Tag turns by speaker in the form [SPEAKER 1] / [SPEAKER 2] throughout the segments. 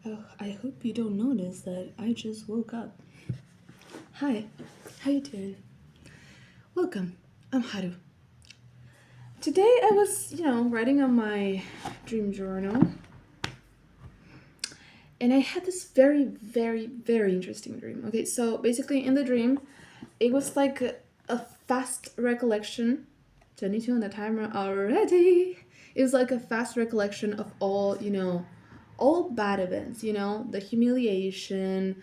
[SPEAKER 1] Oh, I hope you don't notice that I just woke up. Hi, how you doing? Welcome. I'm Haru. Today I was, writing on my dream journal, and I had this very, very, very interesting dream. Okay, so basically in the dream, it was like a fast recollection. 22 on the timer already. It was like a fast recollection of all bad events, the humiliation,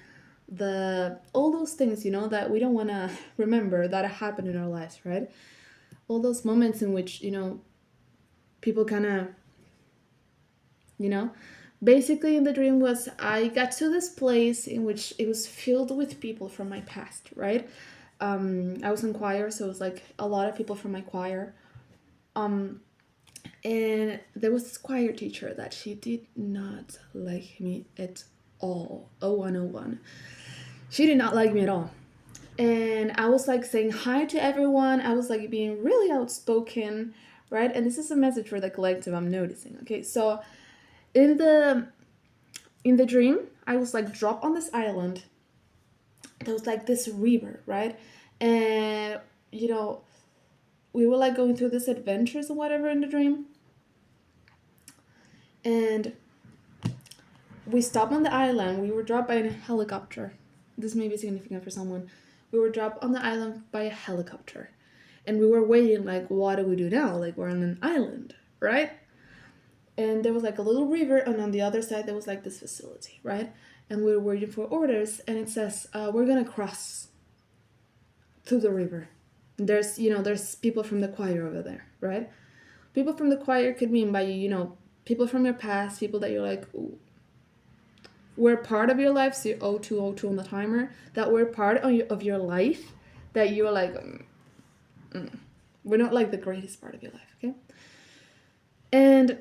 [SPEAKER 1] the all those things, that we don't want to remember that happened in our lives, right? All those moments in which, people kind of, you know, basically in the dream was I got to this place in which it was filled with people from my past, right? I was in choir, so it was like a lot of people from my choir. Um, and there was this choir teacher that she did not like me at all. 0101. She did not like me at all. And I was like saying hi to everyone. I was like being really outspoken, right? And this is a message for the collective I'm noticing. Okay, so in the in the dream, I was like dropped on this island. There was like this river, right? And we were like going through this adventures or whatever in the dream. And we stopped on the island. We were dropped by a helicopter. This may be significant for someone. We were dropped on the island by a helicopter. And we were waiting, like, what do we do now? Like, we're on an island, right? And there was like a little river, and on the other side, there was like this facility, right? And we were waiting for orders, and it says, we're gonna cross through the river. There's people from the choir over there, right? People from the choir could mean by people from your past, people that you're like, ooh, were part of your life, so 0202 on the timer, that were part of your life, that you were like, we're not like the greatest part of your life, okay? And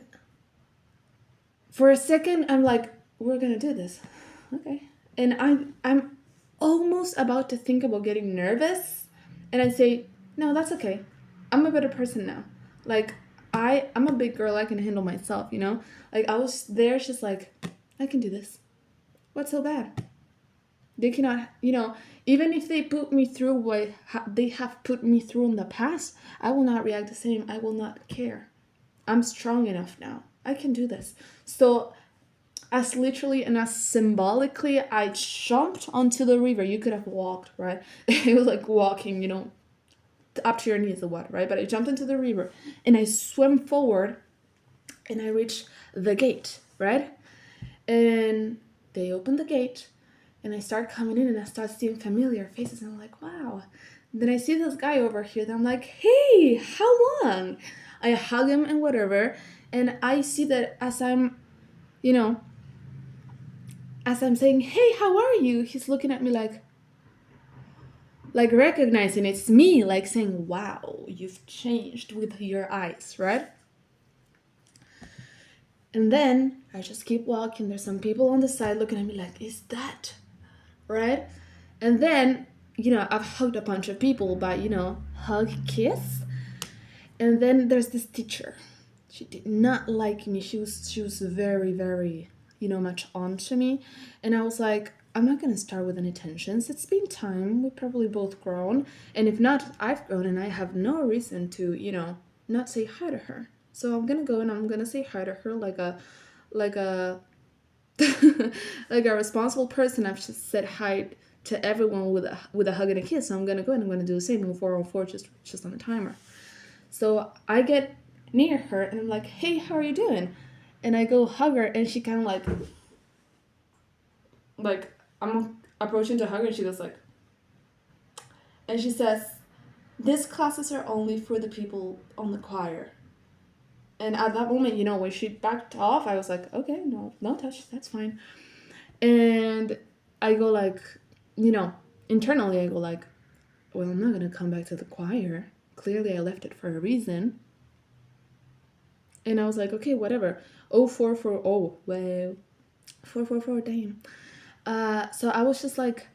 [SPEAKER 1] for a second, I'm like, we're gonna do this, okay? And I'm almost about to think about getting nervous, and I say, no, that's okay. I'm a better person now. Like I'm a big girl. I can handle myself. Like I was there, just like, I can do this. What's so bad? They cannot, even if they put me through what they have put me through in the past, I will not react the same. I will not care. I'm strong enough now. I can do this. So, as literally and as symbolically, I jumped onto the river. You could have walked, right? It was like walking, up to your knees or what, right? But I jumped into the river and I swam forward and I reached the gate, right? And they opened the gate and I start coming in and I start seeing familiar faces and I'm like, wow. Then I see this guy over here that I'm like, hey, how long? I hug him and whatever. And I see that you know, as I'm saying, hey, how are you? He's looking at me like recognizing it's me, like saying, wow, you've changed with your eyes, right? And then I just keep walking. There's some people on the side looking at me like, is that right? And then, I've hugged a bunch of people, but, hug, kiss. And then there's this teacher. She did not like me. She was very, very, much on to me. And I was like, I'm not gonna start with any tensions. It's been time. We've probably both grown. And if not, I've grown and I have no reason to, not say hi to her. So I'm gonna go and I'm gonna say hi to her like a like a responsible person. I've just said hi to everyone with a hug and a kiss. So I'm gonna go and I'm gonna do the same in 404 just on the timer. So I get near her and I'm like, hey, how are you doing? And I go hug her and she kind of like I'm approaching to hug her and she goes like, and she says, these classes are only for the people on the choir. And at that moment, when she backed off, I was like, okay, no touch, that's fine. And I go like, internally I go like, well, I'm not gonna come back to the choir. Clearly I left it for a reason. And I was like, okay, whatever. 0440, well, 444, damn. So I was just like,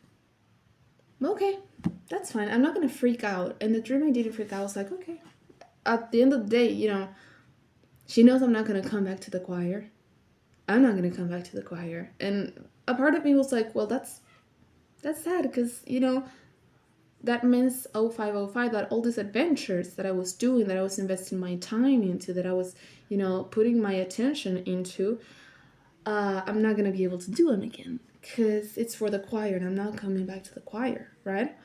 [SPEAKER 1] okay, that's fine. I'm not gonna freak out. And the dream I didn't freak out. I was like, okay. At the end of the day, she knows I'm not gonna come back to the choir. I'm not gonna come back to the choir. And a part of me was like, well, that's sad because, that means 0505, that all these adventures that I was doing, that I was investing my time into, that I was, putting my attention into, I'm not gonna be able to do them again because it's for the choir and I'm not coming back to the choir, right?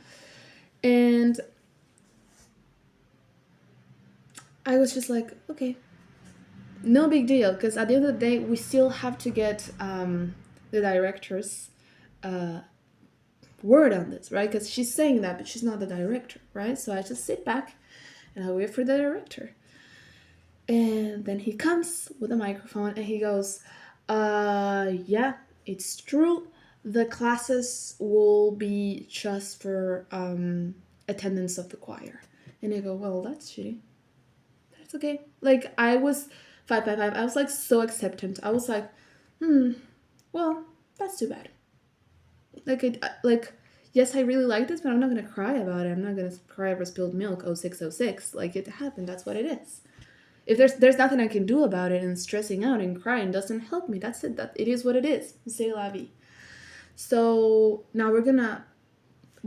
[SPEAKER 1] And I was just like, okay, no big deal, because at the end of the day, we still have to get the director's word on this, right? Because she's saying that, but she's not the director, right? So I just sit back and I wait for the director. And then he comes with a microphone and he goes, yeah, it's true. The classes will be just for attendance of the choir. And I go, well, that's shitty. That's okay. Like, I was 555. I was like so acceptant. I was like, well, that's too bad. Like, yes, I really like this, but I'm not gonna cry about it. I'm not gonna cry over spilled milk. 0606. Like, it happened. That's what it is. If there's nothing I can do about it, and stressing out and crying doesn't help me. That's it. That it is what it is. C'est la vie. So now we're gonna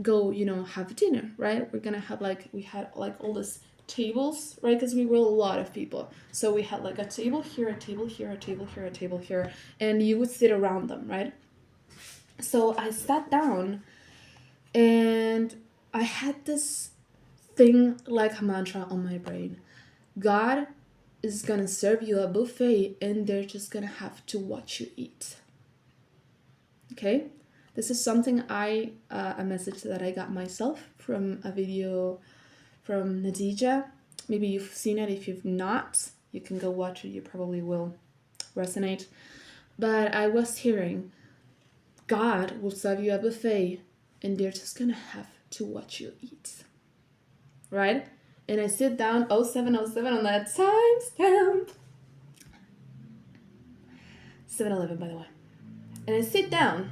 [SPEAKER 1] go, have dinner, right? We're gonna have we had all this tables, right? Because we were a lot of people. So we had like a table here, a table here, a table here, a table here, and you would sit around them, right? So I sat down and I had this thing like a mantra on my brain. God is gonna serve you a buffet and they're just gonna have to watch you eat. Okay? This is something a message that I got myself from a video from Nadija. Maybe you've seen it. If you've not, you can go watch it. You probably will resonate. But I was hearing, God will serve you a buffet and they're just gonna have to watch you eat. Right? And I sit down, 0707 on that timestamp. 7-Eleven, by the way. And I sit down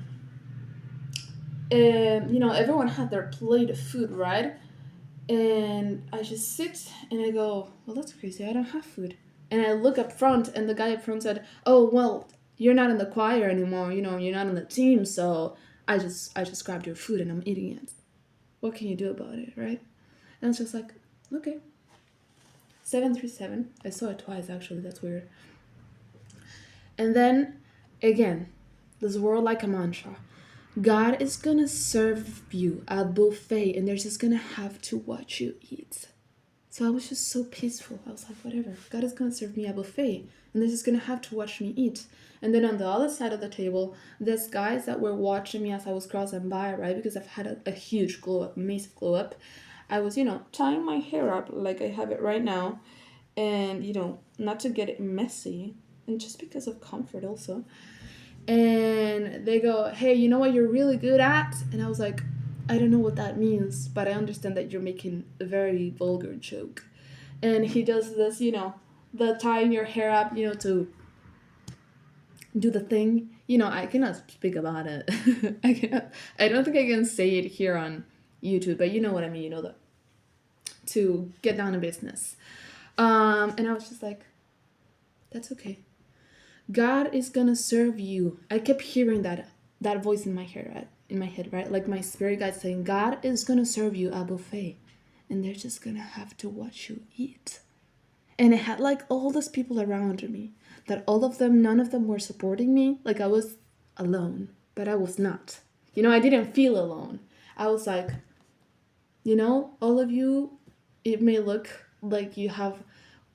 [SPEAKER 1] and, everyone had their plate of food, right? And I just sit and I go, well, that's crazy. I don't have food. And I look up front and the guy up front said, oh, well, you're not in the choir anymore. You're not on the team. So I just grabbed your food and I'm eating it. What can you do about it, right? And it's just like, okay. 737. I saw it twice, actually. That's weird. And then, again, this word like a mantra. God is gonna serve you a buffet and they're just gonna have to watch you eat. So I was just so peaceful. I was like, whatever. God is gonna serve me a buffet and they're just gonna have to watch me eat. And then on the other side of the table, there's guys that were watching me as I was crossing by, right? Because I've had a huge glow up, massive glow up. I was, tying my hair up like I have it right now. And, not to get it messy. And just because of comfort also. And they go, hey, you know what you're really good at? And I was like, I don't know what that means, but I understand that you're making a very vulgar joke. And he does this, the tying your hair up, to do the thing. I cannot speak about it. I don't think I can say it here on YouTube, but you know what I mean, to get down to business. And I was just like, that's okay. God is gonna serve you. I kept hearing that voice in my head, right? Like my spirit guide saying, God is gonna serve you a buffet, and they're just gonna have to watch you eat. And I had like all these people around me, that none of them were supporting me. Like I was alone, but I was not. I didn't feel alone. I was like, all of you, it may look like you have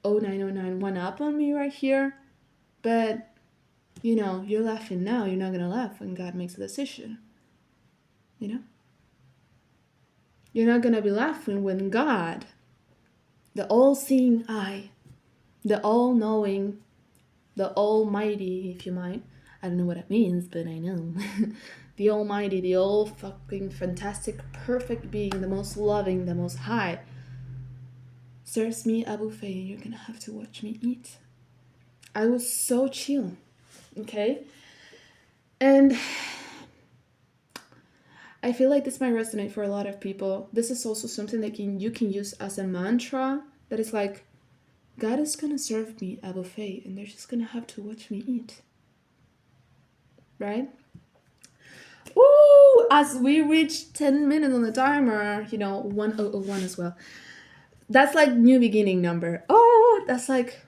[SPEAKER 1] 0909 one up on me right here. But, you're laughing now. You're not going to laugh when God makes a decision. You're not going to be laughing when God, the all-seeing eye, the all-knowing, the almighty, if you might. I don't know what it means, but I know. The almighty, the all fucking fantastic, perfect being, the most loving, the most high, serves me a buffet and you're going to have to watch me eat. I was so chill, okay? And I feel like this might resonate for a lot of people. This is also something that you can use as a mantra, that is like, God is gonna serve me a buffet and they're just gonna have to watch me eat. right? Ooh, as we reach 10 minutes on the timer, 1001 as well. That's like new beginning number. Oh, that's like,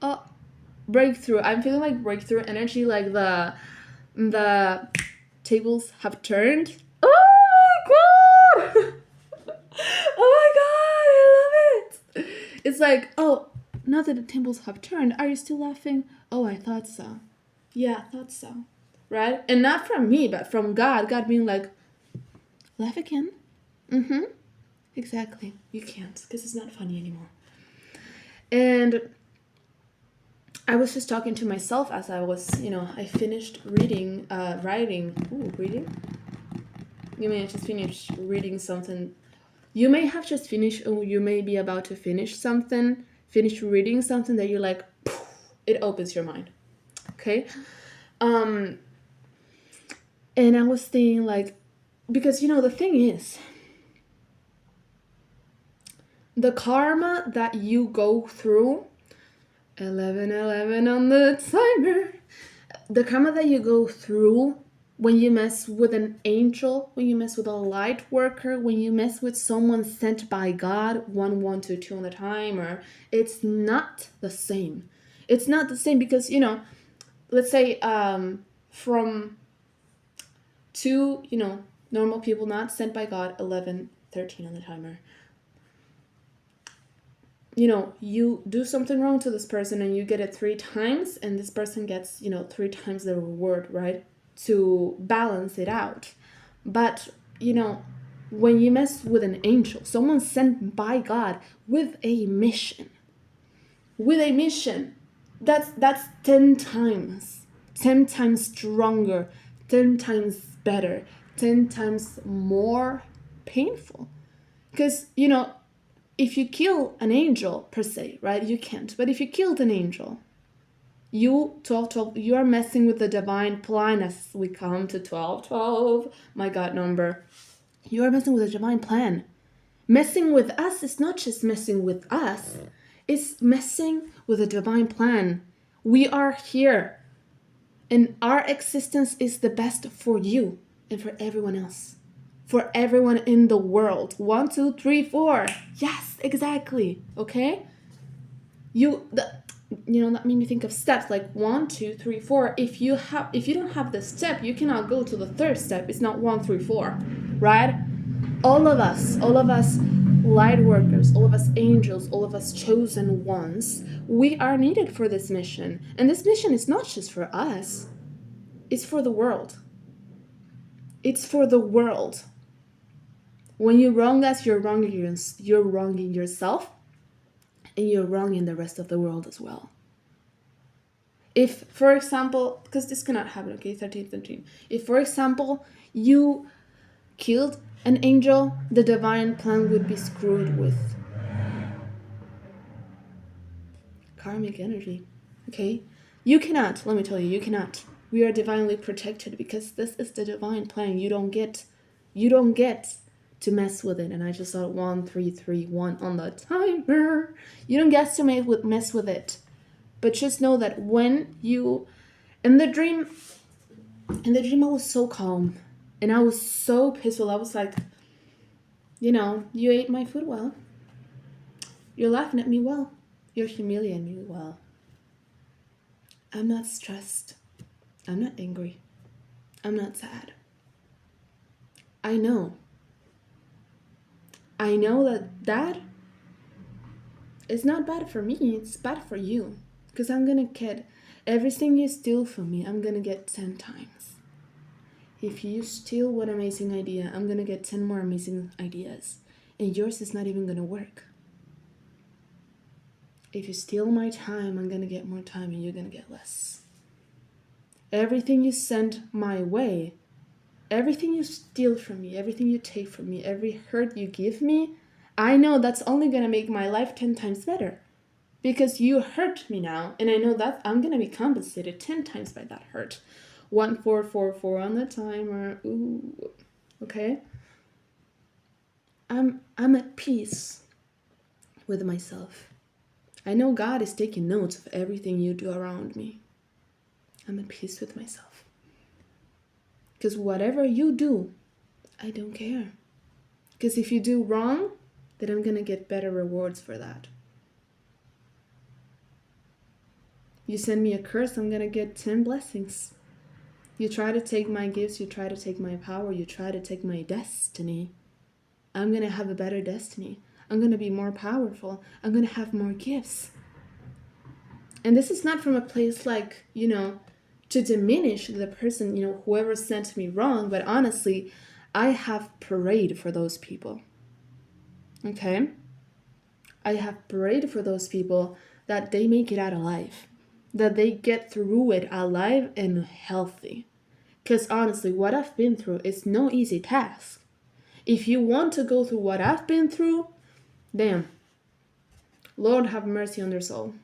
[SPEAKER 1] oh, breakthrough. I'm feeling like breakthrough energy, like the tables have turned. Oh my god! Oh my god, I love it! It's like, oh, now that the tables have turned, are you still laughing? Oh, I thought so. Yeah, I thought so. Right? And not from me, but from God. God being like, laugh again? Mm-hmm. Exactly. You can't, because it's not funny anymore. And I was just talking to myself as I was, I finished writing. Ooh, reading? You may have just finished reading something. You may have just finished, or you may be about to finish reading something that you're like, poof, it opens your mind. Okay? And I was thinking, like, because, the thing is, the karma that you go through, 11:11 on the timer, the karma that you go through when you mess with an angel, when you mess with a light worker, when you mess with someone sent by God, 1122 on the timer, it's not the same. It's not the same because, let's say from two, normal people not sent by God, 11:13 on the timer. You do something wrong to this person and you get it 3 times, and this person gets, 3 times the reward, right? To balance it out. But, when you mess with an angel, someone sent by God with a mission, that's 10 times, 10 times stronger, 10 times better, 10 times more painful. Because, if you kill an angel per se, right? You can't. But if you killed an angel, you 12, you are messing with the divine plan as we come to 12, my God number. You are messing with the divine plan. Messing with us is not just messing with us. It's messing with the divine plan. We are here. And our existence is the best for you and for everyone else. For everyone in the world. 1, 2, 3, 4. Yes, exactly. Okay? That made me think of steps like 1, 2, 3, 4. If you don't have the step, you cannot go to the third step. It's not 1, 3, 4. Right? All of us light workers, all of us angels, all of us chosen ones, we are needed for this mission. And this mission is not just for us. It's for the world. It's for the world. When you wrong us, you're wronging yourself, and you're wronging the rest of the world as well. If, for example, because this cannot happen, okay, 13. If, for example, you killed an angel, the divine plan would be screwed with karmic energy, okay? You cannot, let me tell you, you cannot. We are divinely protected because this is the divine plan. You don't get to mess with it. And I just thought 1, 3, 3, 1 on the timer. You don't get to mess with it. But just know that when you, in the dream I was so calm and I was so peaceful. I was like, you ate my food well. You're laughing at me well. You're humiliating me well. I'm not stressed. I'm not angry. I'm not sad. I know that is not bad for me. It's bad for you. Because I'm going to get everything you steal from me, I'm going to get 10 times. If you steal one amazing idea, I'm going to get 10 more amazing ideas. And yours is not even going to work. If you steal my time, I'm going to get more time and you're going to get less. Everything you send my way, everything you steal from me, everything you take from me, every hurt you give me, I know that's only going to make my life 10 times better. Because you hurt me now, and I know that I'm going to be compensated 10 times by that hurt. 1, 4, 4, 4 on the timer. Ooh. Okay? I'm at peace with myself. I know God is taking notes of everything you do around me. I'm at peace with myself. Because whatever you do, I don't care. Because if you do wrong, then I'm going to get better rewards for that. You send me a curse, I'm going to get 10 blessings. You try to take my gifts, you try to take my power, you try to take my destiny. I'm going to have a better destiny. I'm going to be more powerful. I'm going to have more gifts. And this is not from a place like, to diminish the person, whoever sent me wrong, but honestly, I have prayed for those people. Okay? I have prayed for those people that they make it out alive, that they get through it alive and healthy. Because honestly, what I've been through is no easy task. If you want to go through what I've been through, damn, Lord have mercy on their soul,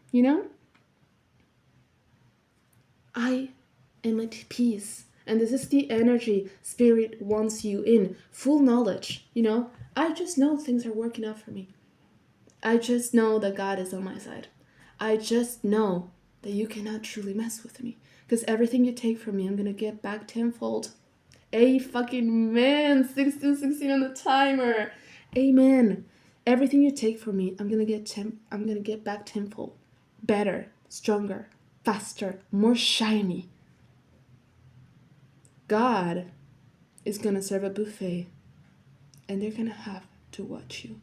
[SPEAKER 1] I am at peace. And this is the energy Spirit wants you in. Full knowledge, I just know things are working out for me. I just know that God is on my side. I just know that you cannot truly mess with me. Because everything you take from me, I'm going to get back tenfold. Fucking 16 on the timer. Amen. Everything you take from me, I'm going to get back tenfold. Better, stronger, faster, more shiny. God is going to serve a buffet, and they're going to have to watch you.